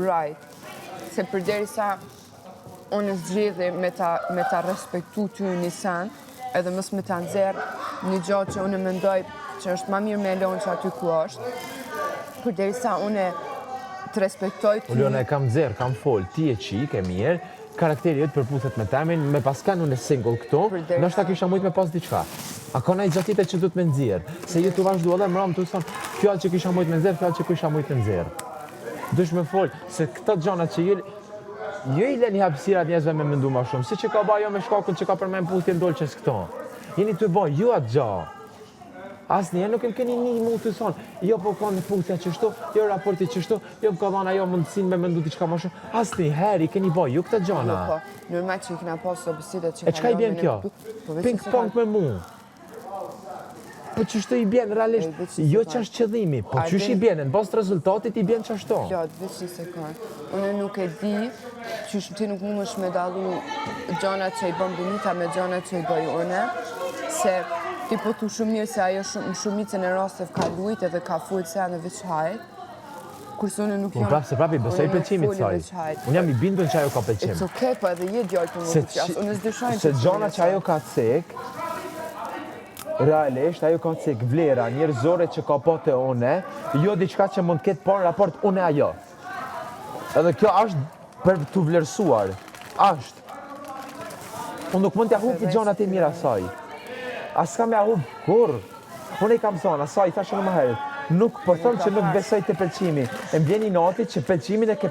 right. Se përderisa unë zgjedhi me ta respektu ty një sen, edhe mës me ta nxerr një gjatë që unë mendoj që është ma mirë me lonë që aty ku është, përderisa unë të respektoj ty. Uliona e kam nxerr, kam fol, ti e qik, e mirë, karakteri jëtë përputhet me temin, me paskan unë e single këtu, nështë ta kisha mujt me pas diqka. A ka na i gjatite që du të me nxjerr, se ju të vazhdu edhe mëram të thonë, fjallë që kisha mujt me nxjerr, fjallë që kisha mujt me nxjerr. Dush me fol, se këta gjanat që ju i leni hapësirat njerëzve me mendu ma shumë, si që ka ba jo me shkakun që ka për me mputje ndolë qës këto. Jeni të ba ju atë gja. Asë njerë nuk e keni një mu të thonë, jo po ka në putja qështu, jo raporti qështu, jo ka dhana jo mundësin me mendu t'i qka ma shumë. Asë një heri keni ba ju këta gjana. Nërmaj që i kena pasë obisitet që e qka i bjen kjo? Ping pong me mu. Po qështu i bjen realisht, jo që është qëdhimi, po qësh i bjen, në bas të rezultatit i bjen qashtu. Plot, veç një sekund. Unë nuk e di, qësh ti nuk mund është me dalu gjanat që i bën Bunita me gjanat që i bëj une, se ti po tu shumë mirë se ajo në shumicën e rastëve ka lujt edhe ka full se në veç hajt, kurse unë nuk jam... Se prapi, besoj pëlqimit saj. Unë jam i bindur që ajo ka pëlqim. It's okay, po edhe je djallë për më pëlqas, unë s'dëshojnë se gjana që ajo ka cek, realisht, ajo ka cek vlera njerëzore që ka po të une, jo diçka që mund ketë parë raport une ajo. Edhe kjo është për të vlerësuar. Ashtë. Unë nuk mund t'ja hup i gjanat e mira saj. As ka me a hup kur. Unë i kam thonë, asaj, thashë në më herët. Nuk po thëmë që nuk besoj të pëlqimi. E mbjeni nati që pëlqimin e ke